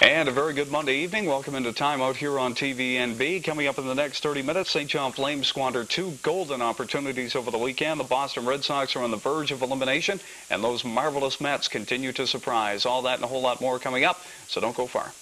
And a very good Monday evening. Welcome into Time Out here on TVNB. Coming up in the next 30 minutes, St. John Flames squandered two golden opportunities over the weekend. The Boston Red Sox are on the verge of elimination, and those marvelous Mets continue to surprise. All that and a whole lot more coming up, so don't go far.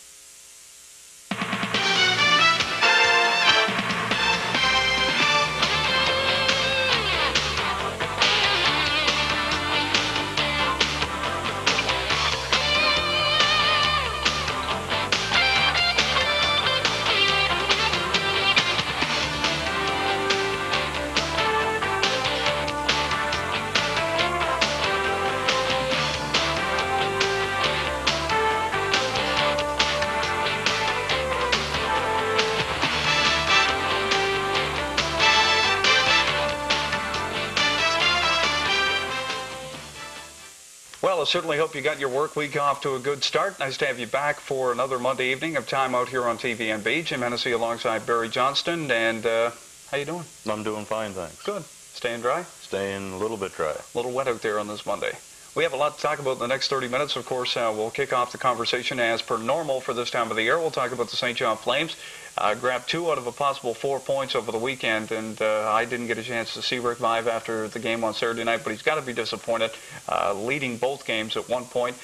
Well, I certainly hope you got your work week off to a good start. Nice to have you back for another Monday evening of Time Out here on TVNB. Jim Hennessy alongside Barry Johnston. And how you doing? I'm doing fine, thanks. Good. Staying dry? Staying a little bit dry. A little wet out there on this Monday. We have a lot to talk about in the next 30 minutes. Of course, we'll kick off the conversation as per normal for this time of the year. We'll talk about the St. John Flames. Grabbed 2 out of a possible 4 points over the weekend, and I didn't get a chance to see Rick Vive after the game on Saturday night, but he's got to be disappointed, leading both games at one point.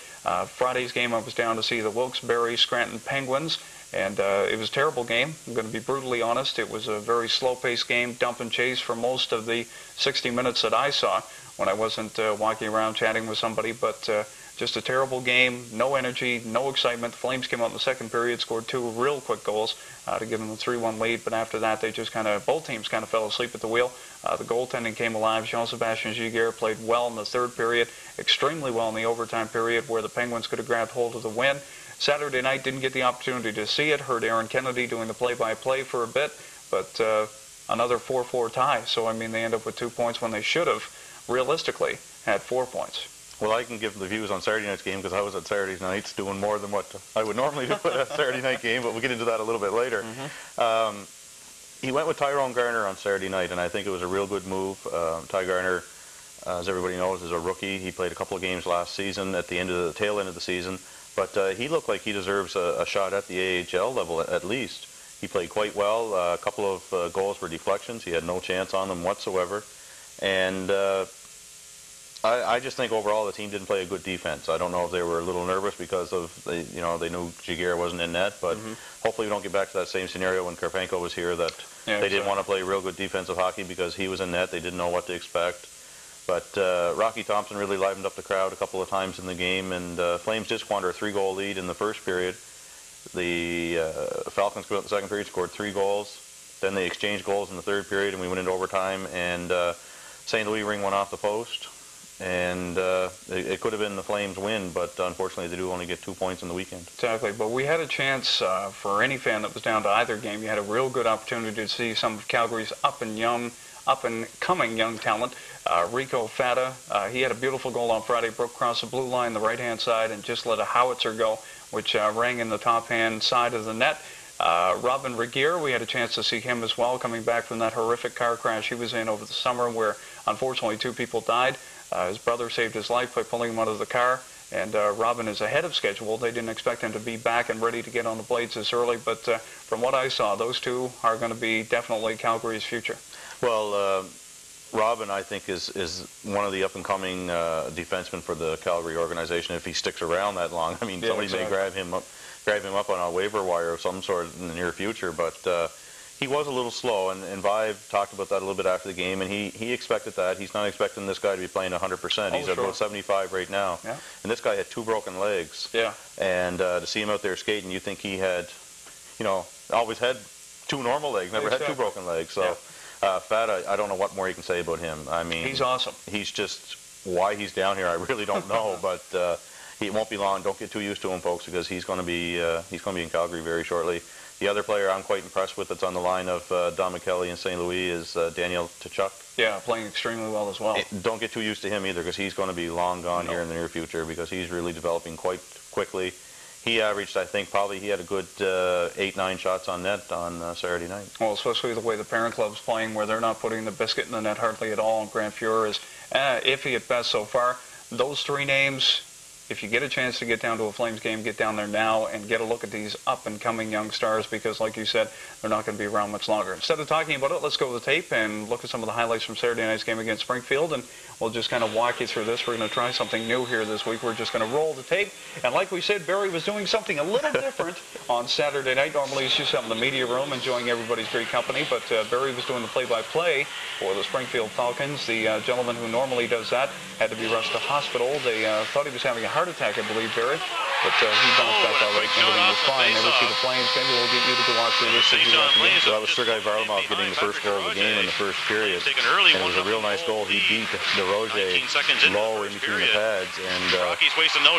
Friday's game, I was down to see the Wilkes-Barre-Scranton Penguins, and it was a terrible game. I'm going to be brutally honest. It was a very slow-paced game, dump and chase for most of the 60 minutes that I saw when I wasn't walking around chatting with somebody, but just a terrible game, no energy, no excitement. The Flames came out in the second period, scored 2 real quick goals to give them a 3-1 lead, but after that they just both teams kind of fell asleep at the wheel. The goaltending came alive. Jean-Sébastien Giguère played well in the third period, extremely well in the overtime period where the Penguins could have grabbed hold of the win. Saturday night, didn't get the opportunity to see it. Heard Aaron Kennedy doing the play-by-play for a bit, but another 4-4 tie. So, I mean, they end up with 2 points when they should have, realistically, had 4 points. Well, I can give the views on Saturday night's game because I was at Saturday nights doing more than what I would normally do at a Saturday night game, but we'll get into that a little bit later. He went with Tyrone Garner on Saturday night, and I think it was a real good move. Ty Garner, as everybody knows, is a rookie. He played a couple of games last season at the tail end of the season, but he looked like he deserves a shot at the AHL level at least. He played quite well. A couple of goals were deflections. He had no chance on them whatsoever, and I just think overall the team didn't play a good defense. I don't know if they were a little nervous because of they knew Giguère wasn't in net, but hopefully we don't get back to that same scenario when Karpenko was here that they didn't want to play real good defensive hockey because he was in net. They didn't know what to expect. But Rocky Thompson really livened up the crowd a couple of times in the game, and Flames did squander a 3-goal lead in the first period. The Falcons came out in the second period, scored 3 goals. Then they exchanged goals in the third period, and we went into overtime, and St. Louis ring went off the post. And it could have been the Flames win, but unfortunately they do only get 2 points in the weekend. Exactly, but we had a chance for any fan that was down to either game. You had a real good opportunity to see some of Calgary's up and coming young talent. Rico Fata, he had a beautiful goal on Friday, broke across the blue line, the right-hand side, and just let a howitzer go, which rang in the top-hand side of the net. Robin Regier, we had a chance to see him as well, coming back from that horrific car crash he was in over the summer where unfortunately 2 people died. His brother saved his life by pulling him out of the car, and Robin is ahead of schedule. They didn't expect him to be back and ready to get on the blades this early, but from what I saw, those 2 are going to be definitely Calgary's future. Well, Robin, I think, is one of the up-and-coming defensemen for the Calgary organization if he sticks around that long. I mean, somebody may grab him up on a waiver wire of some sort in the near future, but he was a little slow, and Vive talked about that a little bit after the game, and he expected that. He's not expecting this guy to be playing 100%. He's at about 75 right now. Yeah. And this guy had 2 broken legs. Yeah. And to see him out there skating, you think he had, always had 2 normal legs, never had 2 broken legs. So Fat, I don't know what more you can say about him. I mean, he's awesome. He's just, why he's down here, I really don't know, but he won't be long. Don't get too used to him, folks, because he's going to be in Calgary very shortly. The other player I'm quite impressed with that's on the line of Don McKelly in St. Louis is Daniel Tkachuk. Yeah, playing extremely well as well. Don't get too used to him either because he's going to be long gone here in the near future because he's really developing quite quickly. He averaged, I think, probably he had a good 8-9 shots on net on Saturday night. Well, especially the way the parent club's playing where they're not putting the biscuit in the net hardly at all. And Grant Fuhr is iffy at best so far. Those 3 names, if you get a chance to get down to a Flames game, get down there now and get a look at these up-and-coming young stars because, like you said, they're not going to be around much longer. Instead of talking about it, let's go to the tape and look at some of the highlights from Saturday night's game against Springfield, and we'll just kind of walk you through this. We're going to try something new here this week. We're just going to roll the tape, and like we said, Barry was doing something a little different on Saturday night. Normally he's just out in the media room enjoying everybody's great company, but Barry was doing the play-by-play for the Springfield Falcons. The gentleman who normally does that had to be rushed to hospital. They thought he was having a heart attack, I believe, Barry, but he bounced back all right. Everything was fine. Never see the Flames. Maybe we'll get you to watch through this. So that was Sergei Varlamov getting the first goal of the game in the first period, and it was a real nice goal. He beat DeRoger low in between the pads, and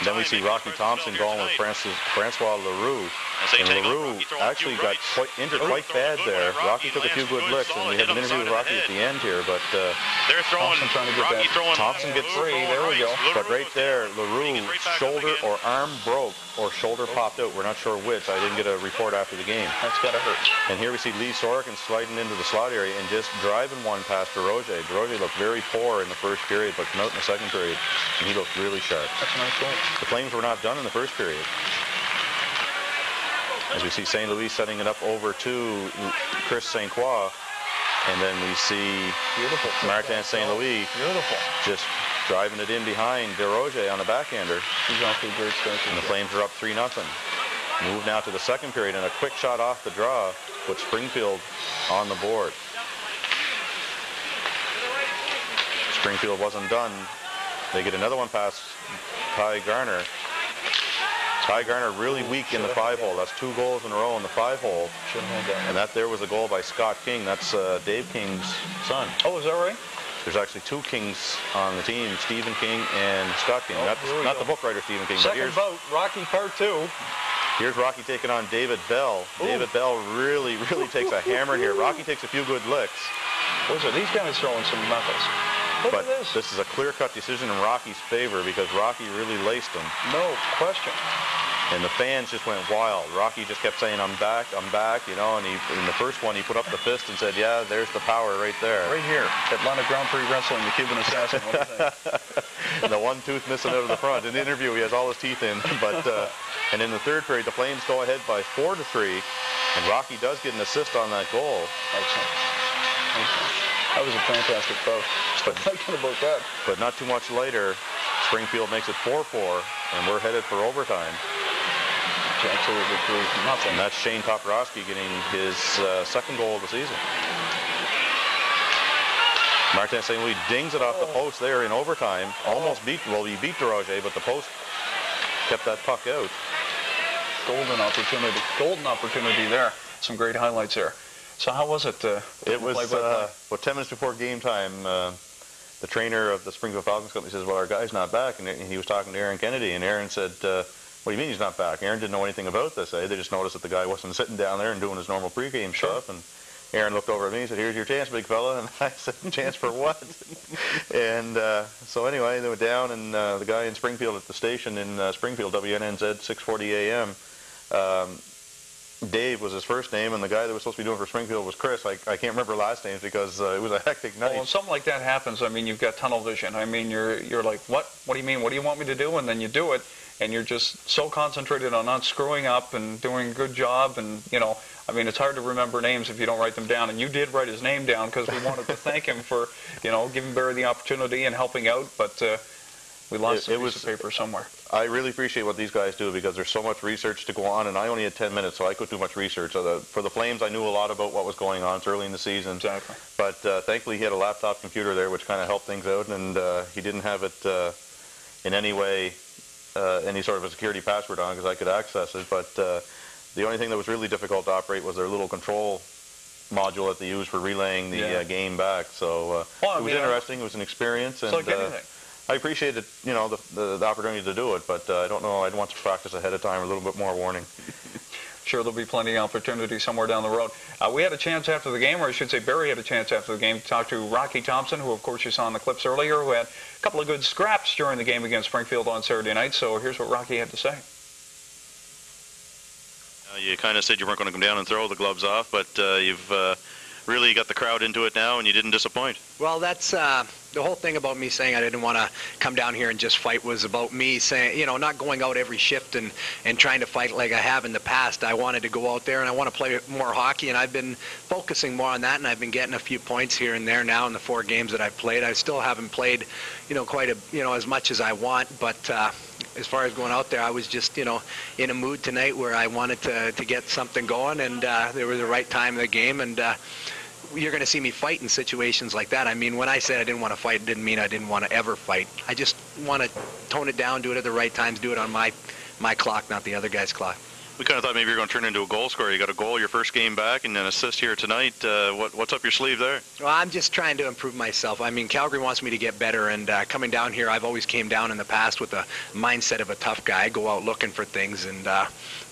then we see Rocky Thompson going with Francois Leroux. And Leroux actually got injured quite bad there. Rocky took a few good licks, and we had an interview with Rocky at the end here, but Thompson trying to get that. Thompson gets free. There we go. But right there, Leroux shoulder or arm broke or shoulder popped out. We're not sure which. I didn't get a report after the game. That's got to hurt. And here we see Lee Sorokin sliding into the slot area and just driving one past DeRoger. DeRoger looked very poor in the first period, but came out in the second period, and he looked really sharp. That's a nice goal. The Flames were not done in the first period. As we see St. Louis setting it up over to Chris St. Croix, and then we see Martin St. Louis just driving it in behind DeRoger on a backhander. He's off to a great start. And the Flames are up 3-0. Move now to the second period, and a quick shot off the draw puts Springfield on the board. Springfield wasn't done. They get another one past Ty Garner. Ty Garner really weak in the 5-hole. That's 2 goals in a row in the 5-hole. And that there was a goal by Scott King. That's Dave King's son. Oh, is that right? There's actually 2 Kings on the team, Stephen King and Scott King. Not the book writer Stephen King. Second bout, Rocky Part 2. Here's Rocky taking on David Bell. Ooh. David Bell really takes a hammer here. Rocky takes a few good licks. These guys throwing some metals. Look at this. This is a clear-cut decision in Rocky's favor because Rocky really laced him. No question. And the fans just went wild. Rocky just kept saying, I'm back, you know, and in the first one, he put up the fist and said, yeah, there's the power right there. Right here, Atlanta Grand Prix Wrestling, the Cuban Assassin. What do you think? The one tooth missing out of the front. In the interview, he has all his teeth in. But and in the third period, the Flames go ahead by 4-3, and Rocky does get an assist on that goal. Excellent. That was a fantastic throw. But thinking about that. But not too much later, Springfield makes it 4-4, and we're headed for overtime. Absolutely proves nothing. And that's Shane Toporowski getting his second goal of the season. Martin St. Louis dings it off the post there in overtime. Almost beat, well, he beat DeRoger, but the post kept that puck out. Golden opportunity there. Some great highlights there. So how was it? It was, 10 minutes before game time, the trainer of the Springfield Falcons company says, well, our guy's not back. And he was talking to Aaron Kennedy, and Aaron said, what do you mean he's not back? Aaron didn't know anything about this. They just noticed that the guy wasn't sitting down there and doing his normal pregame stuff. And Aaron looked over at me and said, here's your chance, big fella. And I said, chance for what? And so anyway, they went down, and the guy in Springfield at the station in Springfield, WNNZ, 6:40 a.m., Dave was his first name, and the guy that was supposed to be doing for Springfield was Chris. I can't remember last names because it was a hectic night. Well, when something like that happens, I mean, you've got tunnel vision. I mean, you're like, what? What do you mean? What do you want me to do? And then you do it, and you're just so concentrated on not screwing up and doing a good job. And, you know, I mean, it's hard to remember names if you don't write them down. And you did write his name down because we wanted to thank him for, you know, giving Barry the opportunity and helping out. But we lost a piece of paper somewhere. I really appreciate what these guys do because there's so much research to go on, and I only had 10 minutes, so I couldn't do much research. So for the Flames, I knew a lot about what was going on. It's early in the season. Exactly. But thankfully, he had a laptop computer there, which kind of helped things out, and he didn't have it in any way, any sort of a security password on because I could access it. But the only thing that was really difficult to operate was their little control module that they use for relaying the game back. So it was interesting. It was an experience. It's like anything. I appreciated, you know, the opportunity to do it, but I don't know. I'd want to practice ahead of time, a little bit more warning. Sure, there'll be plenty of opportunity somewhere down the road. We had a chance after the game, or I should say Barry had a chance after the game, to talk to Rocky Thompson, who, of course, you saw in the clips earlier, who had a couple of good scraps during the game against Springfield on Saturday night. So here's what Rocky had to say. You kind of said you weren't going to come down and throw the gloves off, but you've really got the crowd into it now, and you didn't disappoint. Well, that's the whole thing about me saying I didn't want to come down here and just fight was about me saying, not going out every shift and trying to fight like I have in the past. I wanted to go out there and I want to play more hockey, and I've been focusing more on that, and I've been getting a few points here and there now in the 4 games that I've played. I still haven't played, quite as much as I want, but as far as going out there, I was just, in a mood tonight where I wanted to get something going, and there was the right time of the game, and you're going to see me fight in situations like that. I mean, when I said I didn't want to fight, it didn't mean I didn't want to ever fight. I just want to tone it down, do it at the right times, do it on my clock, not the other guy's clock. We kind of thought maybe you were going to turn into a goal scorer. You got a goal your first game back and an assist here tonight. What's up your sleeve there? Well, I'm just trying to improve myself. I mean, Calgary wants me to get better, and coming down here, I've always came down in the past with the mindset of a tough guy. I go out looking for things, and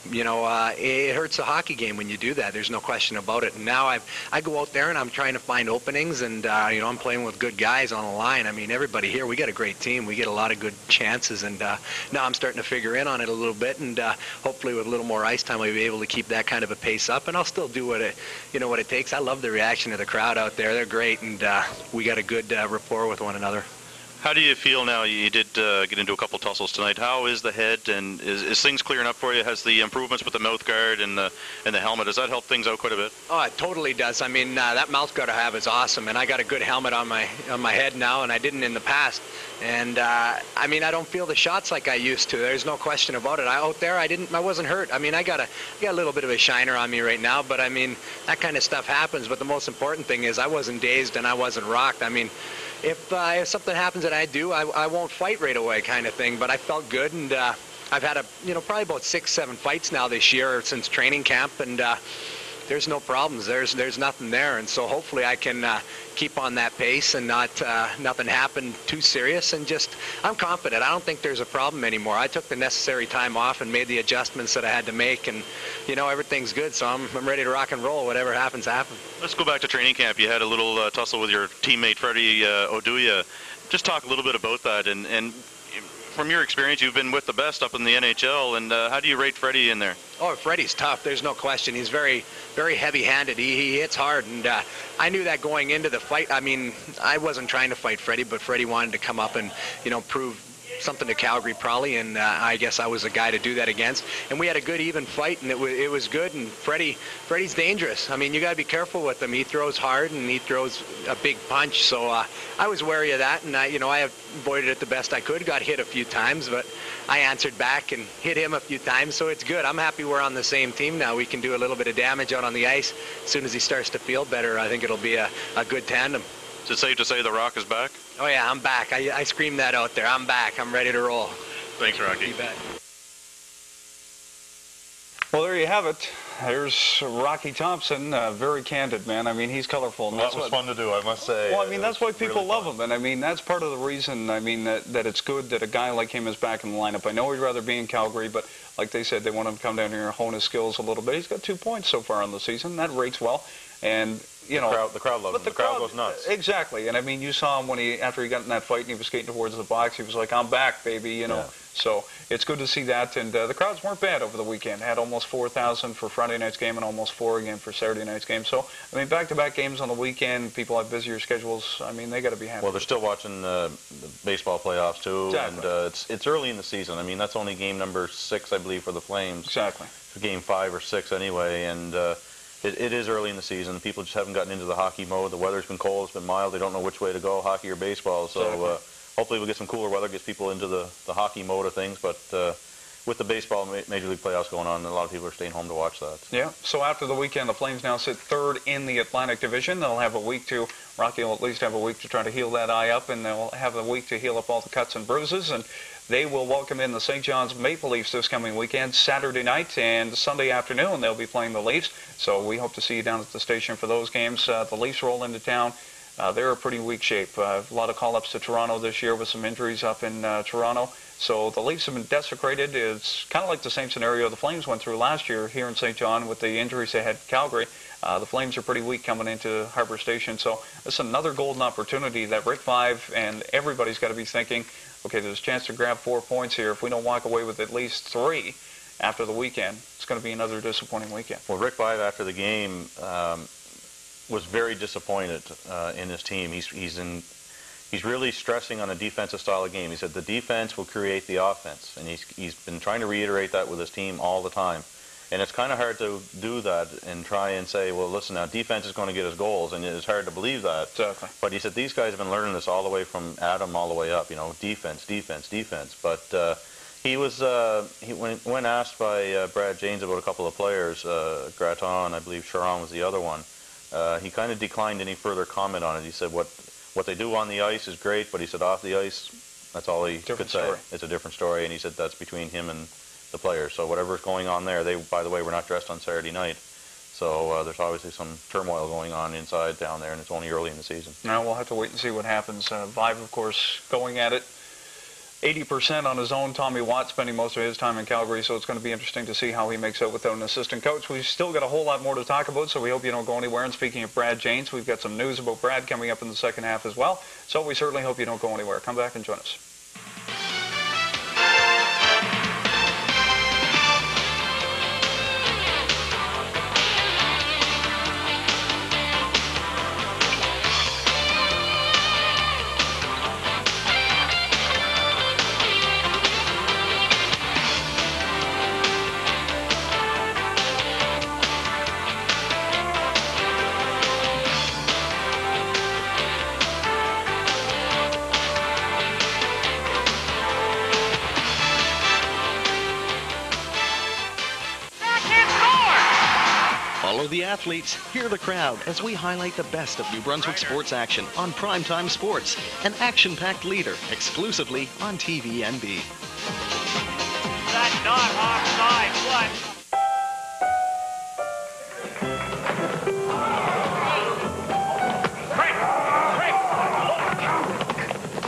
it hurts the hockey game when you do that. There's no question about it. And now I go out there and I'm trying to find openings, and I'm playing with good guys on the line. I mean, everybody here, we got a great team. We get a lot of good chances, and now I'm starting to figure in on it a little bit, and hopefully with a little more ice time, I'll be able to keep that kind of a pace up, and I'll still do what it takes. I love the reaction of the crowd out there. They're great, and we got a good rapport with one another. How do you feel now? You did get into a couple tussles tonight. How is the head, and is things clearing up for you? Has the improvements with the mouth guard and the helmet, does that help things out quite a bit? Oh, it totally does. I mean, that mouth guard I have is awesome, and I got a good helmet on my head now, and I didn't in the past. And I don't feel the shots like I used to. There's no question about it. Out there, I wasn't hurt. I mean, I got a little bit of a shiner on me right now, but I mean, that kind of stuff happens. But the most important thing is I wasn't dazed and I wasn't rocked. I mean, if something happens that I do, I won't fight right away, kind of thing. But I felt good, and I've had probably about 6-7 fights now this year since training camp, and there's no problems. There's nothing there, and so hopefully I can keep on that pace and not nothing happen too serious. And I'm confident. I don't think there's a problem anymore. I took the necessary time off and made the adjustments that I had to make, and everything's good. So I'm ready to rock and roll. Whatever happens, happens. Let's go back to training camp. You had a little tussle with your teammate Freddie Oduya. Just talk a little bit about that, and from your experience, you've been with the best up in the NHL, and how do you rate Freddie in there? Oh, Freddie's tough. There's no question. He's very, very heavy-handed. He hits hard, and I knew that going into the fight. I mean, I wasn't trying to fight Freddie, but Freddie wanted to come up and, prove something to Calgary probably, and I guess I was the guy to do that against. And we had a good even fight, and it was good. And Freddie's dangerous. I mean, you got to be careful with him. He throws hard, and he throws a big punch. So I was wary of that, and I avoided it the best I could. Got hit a few times, but I answered back and hit him a few times. So it's good. I'm happy we're on the same team now. We can do a little bit of damage out on the ice. As soon as he starts to feel better, I think it'll be a good tandem. Is it safe to say The Rock is back? Oh, yeah, I'm back. I screamed that out there. I'm back. I'm ready to roll. Thanks, Rocky. You bet. Well, there you have it. There's Rocky Thompson, very candid, man. I mean, he's colorful. And that was fun to do, I must say. Well, I mean, that's why people really love him. And, I mean, that's part of the reason, I mean, that it's good that a guy like him is back in the lineup. I know he'd rather be in Calgary, but like they said, they want him to come down here and hone his skills a little bit. He's got 2 points so far on the season. That rates well. And, the crowd loves him. The crowd goes nuts. Exactly. And, I mean, you saw him after he got in that fight and he was skating towards the box, he was like, I'm back, baby, Yeah. So it's good to see that. And the crowds weren't bad over the weekend. Had almost 4,000 for Friday night's game and almost 4 again for Saturday night's game. So, I mean, back-to-back games on the weekend, people have busier schedules. I mean, they got to be happy. Well, they're still watching the baseball playoffs, too. Exactly. And it's early in the season. I mean, that's only game number 6, I believe, for the Flames. Exactly. Game 5 or 6 anyway. And it is early in the season. People just haven't gotten into the hockey mode. The weather's been cold. It's been mild. They don't know which way to go, hockey or baseball. So Exactly. hopefully we'll get some cooler weather, gets people into the hockey mode of things. But with the baseball Major League playoffs going on, a lot of people are staying home to watch that. Yeah, so after the weekend, the Flames now sit 3rd in the Atlantic Division. They'll have a week to, Rocky will at least have a week to try to heal that eye up, and they'll have a week to heal up all the cuts and bruises. And they will welcome in the St. John's Maple Leafs this coming weekend, Saturday night and Sunday afternoon. They'll be playing the Leafs, so we hope to see you down at the station for those games. The Leafs roll into town. They're in pretty weak shape. A lot of call-ups to Toronto this year with some injuries up in Toronto. So the Leafs have been desecrated. It's kind of like the same scenario the Flames went through last year here in St. John with the injuries they had Calgary. The Flames are pretty weak coming into Harbor Station. So this is another golden opportunity that Rick Vaive and everybody's got to be thinking, okay, there's a chance to grab 4 points here. If we don't walk away with at least 3 after the weekend, it's going to be another disappointing weekend. Well, Rick Vaive, after the game, was very disappointed in his team. He's he's really stressing on a defensive style of game. He said the defense will create the offense, and he's been trying to reiterate that with his team all the time. And it's kind of hard to do that and try and say, well, listen, now defense is going to get us goals, and it's hard to believe that. Exactly. But he said these guys have been learning this all the way from Adam all the way up, defense, defense, defense. But he was, when asked by Brad James about a couple of players, Graton, I believe Charon was the other one, he kind of declined any further comment on it. He said what they do on the ice is great, but he said off the ice, that's all he could say. It's a different story, and he said that's between him and the players. So whatever's going on there, they, by the way, were not dressed on Saturday night. So there's obviously some turmoil going on inside down there, and it's only early in the season. Now we'll have to wait and see what happens. Vive, of course, going at it 80% on his own. Tommy Watt spending most of his time in Calgary, so it's going to be interesting to see how he makes out without an assistant coach. We've still got a whole lot more to talk about, so we hope you don't go anywhere. And speaking of Brad James, we've got some news about Brad coming up in the second half as well, so we certainly hope you don't go anywhere. Come back and join us. Follow the athletes, hear the crowd as we highlight the best of New Brunswick sports action on Primetime Sports, an action-packed leader exclusively on TVNB. That's not offside. What?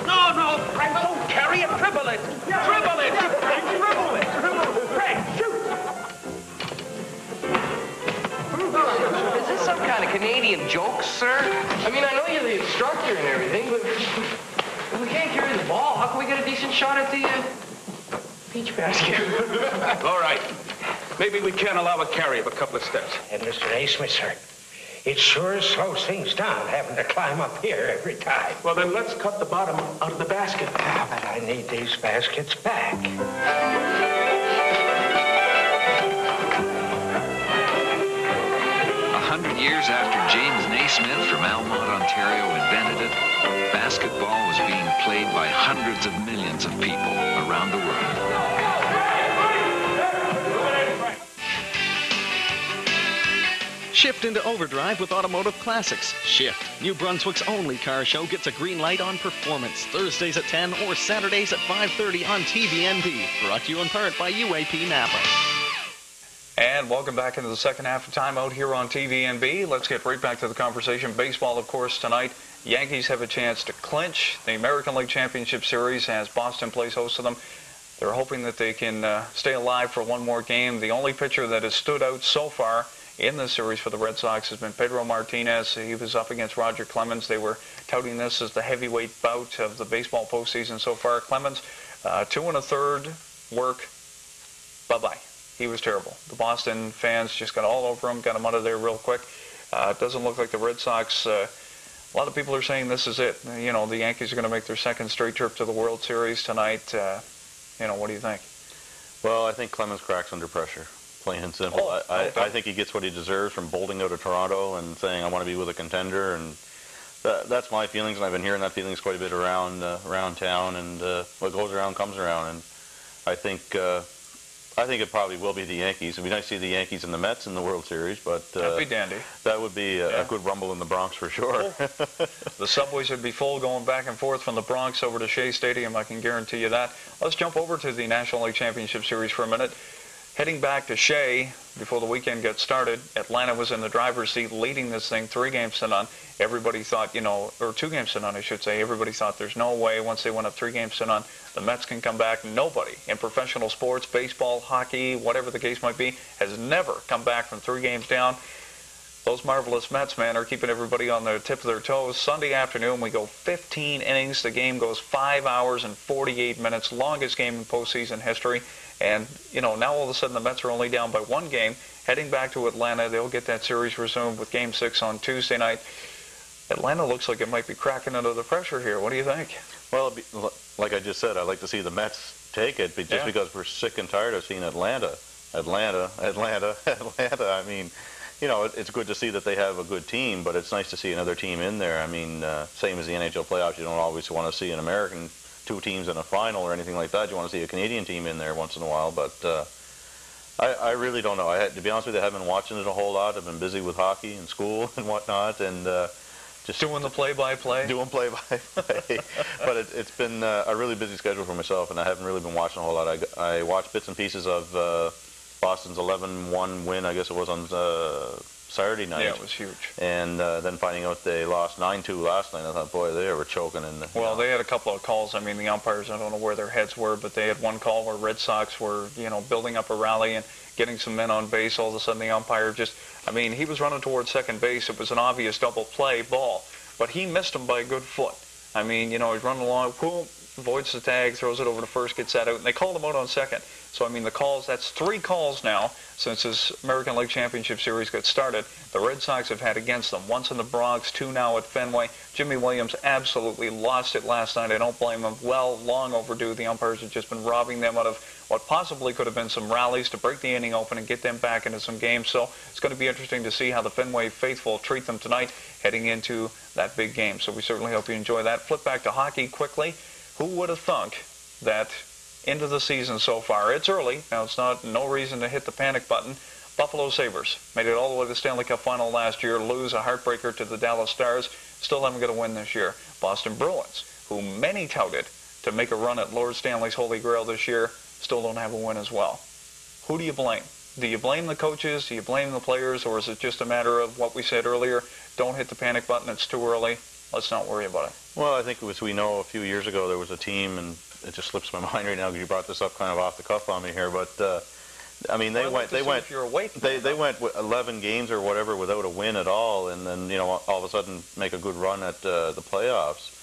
No, Frank, don't carry it. Dribble it. Dribble it. Frank, dribble it. Frank, shoot. Is this some kind of Canadian joke, sir? I mean, I know you're the instructor and everything, but if we can't carry the ball, how can we get a decent shot at the peach basket? All right. Maybe we can allow a carry of a couple of steps. And Mr. Naismith, sir, it sure slows things down having to climb up here every time. Well, then let's cut the bottom out of the basket. Ah, but I need these baskets back. 100 years after James Naismith from Almont, Ontario invented it, basketball was being played by hundreds of millions of people around the world. Shift into overdrive with Automotive Classics. Shift, New Brunswick's only car show, gets a green light on performance. Thursdays at 10 or Saturdays at 5:30 on TVNB. Brought to you in part by UAP Napa. And welcome back into the second half of Time Out here on TVNB. Let's get right back to the conversation. Baseball, of course, tonight. Yankees have a chance to clinch the American League Championship Series as Boston plays host to them. They're hoping that they can stay alive for one more game. The only pitcher that has stood out so far in this series for the Red Sox has been Pedro Martinez. He was up against Roger Clemens. They were touting this as the heavyweight bout of the baseball postseason so far. Clemens, 2 1/3 work, bye-bye. He was terrible. The Boston fans just got all over him, got him out of there real quick. It doesn't look like the Red Sox, a lot of people are saying this is it. You know, the Yankees are going to make their second straight trip to the World Series tonight. What do you think? Well, I think Clemens cracks under pressure, plain and simple. I think he gets what he deserves from bolting out of Toronto and saying, I want to be with a contender. And that's my feelings, and I've been hearing that feelings quite a bit around town. And what goes around comes around. And I think it probably will be the Yankees. It'd be nice to see the Yankees and the Mets in the World Series, but that'd be dandy. That would be a good rumble in the Bronx for sure. The subways would be full going back and forth from the Bronx over to Shea Stadium, I can guarantee you that. Let's jump over to the National League Championship Series for a minute. Heading back to Shea before the weekend got started, Atlanta was in the driver's seat leading this thing 3-0. Everybody thought, or 2-0, I should say. Everybody thought there's no way once they went up 3-0, the Mets can come back. Nobody in professional sports, baseball, hockey, whatever the case might be, has never come back from 3 games down. Those marvelous Mets, man, are keeping everybody on the tip of their toes. Sunday afternoon, we go 15 innings. The game goes 5 hours and 48 minutes, longest game in postseason history. And, now all of a sudden the Mets are only down by 1 game. Heading back to Atlanta, they'll get that series resumed with Game 6 on Tuesday night. Atlanta looks like it might be cracking under the pressure here. What do you think? Well, like I just said, I'd like to see the Mets take it, but just because we're sick and tired of seeing Atlanta. I mean, you know, it's good to see that they have a good team, but it's nice to see another team in there. I mean, same as the NHL playoffs, you don't always want to see an American two teams in a final or anything like that. You want to see a Canadian team in there once in a while, but I really don't know. To be honest with you, I haven't been watching it a whole lot. I've been busy with hockey and school and whatnot, and just doing the play-by-play. Doing play-by-play. But it's been a really busy schedule for myself, and I haven't really been watching a whole lot. I watched bits and pieces of Boston's 11-1 win, I guess it was on Saturday night. Yeah, it was huge. And then finding out they lost 9-2 last night, I thought, boy, they were choking. Well, they had a couple of calls. I mean, the umpires, I don't know where their heads were, but they had one call where Red Sox were, you know, building up a rally and getting some men on base. All of a sudden, the umpire just, I mean, he was running towards second base. It was an obvious double play ball, but he missed him by a good foot. I mean, you know, he's running along, boom, avoids the tag, throws it over to first, gets that out, and they called him out on second. So, I mean, the calls, that's 3 calls now since this American League Championship Series got started. The Red Sox have had against them. Once in the Bronx, 2 now at Fenway. Jimmy Williams absolutely lost it last night. I don't blame him. Well, long overdue. The umpires have just been robbing them out of what possibly could have been some rallies to break the inning open and get them back into some games. So it's going to be interesting to see how the Fenway faithful treat them tonight heading into that big game. So we certainly hope you enjoy that. Flip back to hockey quickly. Who would have thunk that into the season so far? It's early. Now, it's no reason to hit the panic button. Buffalo Sabres made it all the way to the Stanley Cup final last year, lose a heartbreaker to the Dallas Stars, still haven't got a win this year. Boston Bruins, who many touted to make a run at Lord Stanley's Holy Grail this year, still don't have a win as well. Who do you blame? Do you blame the coaches? Do you blame the players? Or is it just a matter of what we said earlier? Don't hit the panic button. It's too early. Let's not worry about it. Well, I think as we know, a few years ago there was a team, and it just slips my mind right now because you brought this up kind of off the cuff on me here, but I mean, they went 11 games or whatever without a win at all, and then, you know, all of a sudden make a good run at the playoffs.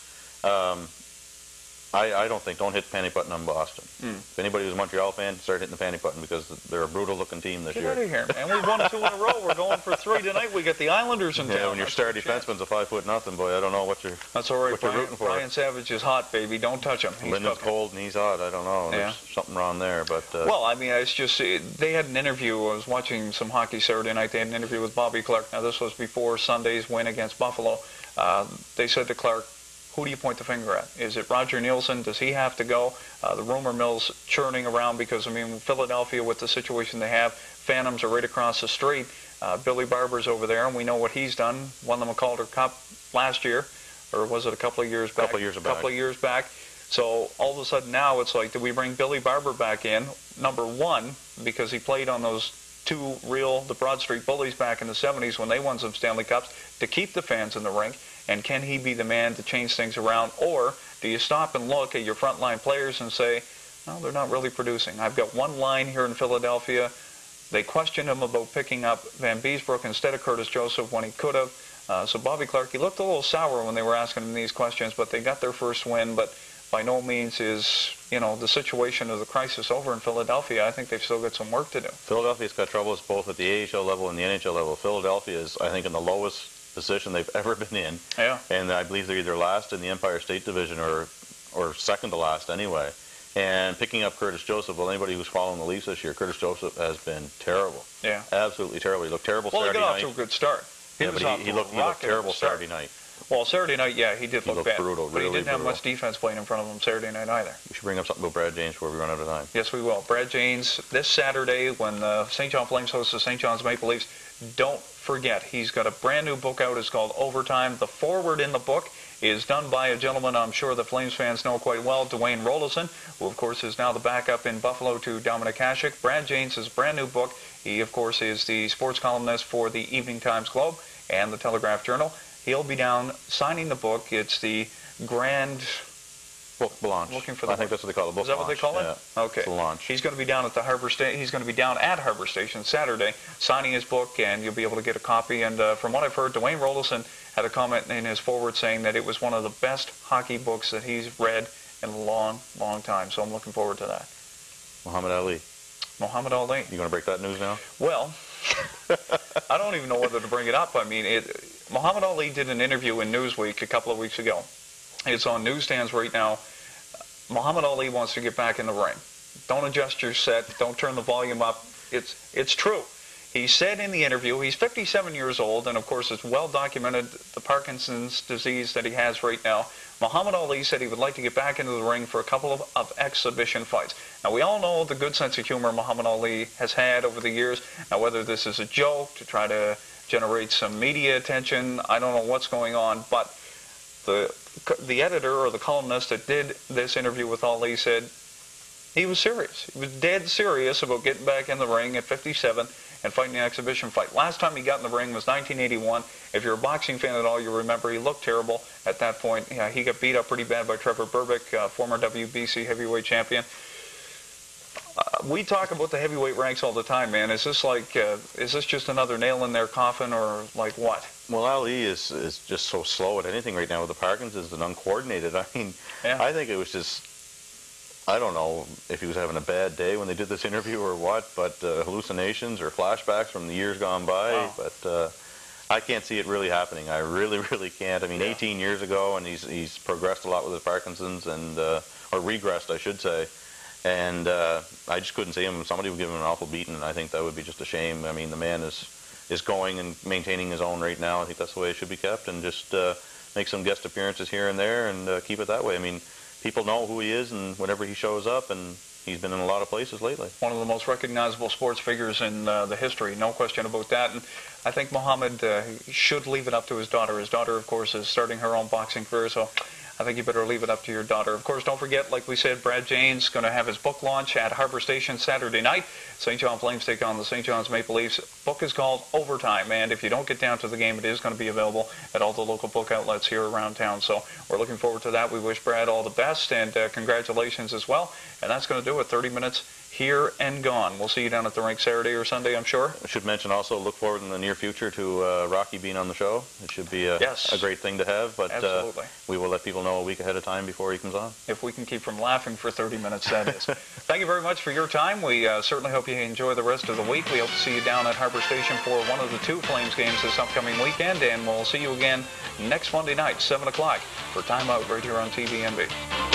I don't hit the panic button on Boston. If anybody who's a Montreal fan, start hitting the panic button because they're a brutal-looking team this year. Get out of here, man. We've won 2 in a row. We're going for 3 tonight. We got the Islanders in town. Yeah, when your star defenseman's a 5'0", boy, I don't know what you're. That's all right. What you're rooting for. Brian Savage is hot, baby. Don't touch him. Linden's cold and he's hot. I don't know. Yeah. There's something wrong there, but. Well, I mean, it's just they had an interview. I was watching some hockey Saturday night. They had an interview with Bobby Clark. Now, this was before Sunday's win against Buffalo. They said to Clark, who do you point the finger at? Is it Roger Nielsen? Does he have to go? The rumor mill's churning around because, I mean, Philadelphia, with the situation they have, Phantoms are right across the street. Billy Barber's over there, and we know what he's done. Won the McCalder Cup last year, or was it a couple of years back? Couple of years back. So all of a sudden now it's like, do we bring Billy Barber back in? Number one, because he played on those the Broad Street Bullies back in the 70s when they won some Stanley Cups, to keep the fans in the rink. And can he be the man to change things around? Or do you stop and look at your frontline players and say, no, they're not really producing? I've got one line here in Philadelphia. They questioned him about picking up Van Beesbrook instead of Curtis Joseph when he could have. So Bobby Clark, he looked a little sour when they were asking him these questions, but they got their first win. But by no means is, you know, the situation of the crisis over in Philadelphia. I think they've still got some work to do. Philadelphia's got troubles both at the AHL level and the NHL level. Philadelphia is, I think, in the lowest position they've ever been in. Yeah. And I believe they're either last in the Empire State Division or second to last anyway. And picking up Curtis Joseph, well, anybody who's following the Leafs this year, Curtis Joseph has been terrible. Yeah. Absolutely terrible. He looked terrible Saturday night. Well, he got off to a good start. He looked terrible Saturday night. Well, Saturday night, yeah, he did look bad. Brutal, but he didn't have much defense playing in front of him Saturday night either. We should bring up something about Brad James before we run out of time. Yes, we will. Brad James, this Saturday when the St. John Flames host the St. John's Maple Leafs, don't forget, he's got a brand new book out. It's called Overtime. The foreword in the book is done by a gentleman I'm sure the Flames fans know quite well, Dwayne Rolison, who, of course, is now the backup in Buffalo to Dominic Hasek. Brad James' brand new book. He, of course, is the sports columnist for the Evening Times Globe and the Telegraph Journal. He'll be down signing the book. It's the grand book launch. Looking for I think that's what they call it. Book Is that launch. what they call it? Yeah. Okay. It's the launch. He's going to be down at the Harbor Station. He's going to be down at Harbor Station Saturday, signing his book, and you'll be able to get a copy. And from what I've heard, Dwayne Rolison had a comment in his foreword saying that it was one of the best hockey books that he's read in a long, long time. So I'm looking forward to that. Muhammad Ali. Muhammad Ali. You going to break that news now? Well, I don't even know whether to bring it up. I mean, Muhammad Ali did an interview in Newsweek a couple of weeks ago. It's on newsstands right now. Muhammad Ali wants to get back in the ring. Don't adjust your set. Don't turn the volume up. It's true. He said in the interview, he's 57 years old, and of course it's well documented the Parkinson's disease that he has right now. Muhammad Ali said he would like to get back into the ring for a couple of exhibition fights. Now, we all know the good sense of humor Muhammad Ali has had over the years. Now, whether this is a joke to try to generate some media attention, I don't know what's going on, but the editor or the columnist that did this interview with Ali said he was serious. He was dead serious about getting back in the ring at 57 and fighting an exhibition fight. Last time he got in the ring was 1981. If you're a boxing fan at all, you remember he looked terrible at that point. Yeah, he got beat up pretty bad by Trevor Berbick, former WBC heavyweight champion. We talk about the heavyweight ranks all the time, man. Is this just another nail in their coffin, or like what? Well, Ali is just so slow at anything right now with the Parkinson's and uncoordinated. I mean, yeah. I think it was just, I don't know if he was having a bad day when they did this interview or what, but hallucinations or flashbacks from the years gone by. Wow. But I can't see it really happening. I really, really can't. I mean, 18 years ago, and he's progressed a lot with his Parkinson's, and or regressed, I should say. And I just couldn't see him. Somebody would give him an awful beating, and I think that would be just a shame. I mean, the man is going and maintaining his own right now. I think that's the way it should be kept, and just make some guest appearances here and there and keep it that way. I mean, people know who he is and whenever he shows up, and he's been in a lot of places lately. One of the most recognizable sports figures in the history, no question about that. And I think Muhammad should leave it up to his daughter. His daughter, of course, is starting her own boxing career, so I think you better leave it up to your daughter. Of course, don't forget, like we said, Brad Jane's going to have his book launch at Harbor Station Saturday night. St. John Flames take on the St. John's Maple Leafs. Book is called Overtime, and if you don't get down to the game, it is going to be available at all the local book outlets here around town. So we're looking forward to that. We wish Brad all the best, and congratulations as well. And that's going to do it. 30 minutes here and gone. We'll see you down at the rink Saturday or Sunday, I'm sure. I should mention also, look forward in the near future to Rocky being on the show. It should be a great thing to have, but we will let people know a week ahead of time before he comes on. If we can keep from laughing for 30 minutes, that is. Thank you very much for your time. We certainly hope you enjoy the rest of the week. We hope to see you down at Harbor Station for one of the two Flames games this upcoming weekend, and we'll see you again next Monday night, 7 o'clock, for Time Out right here on TVNB.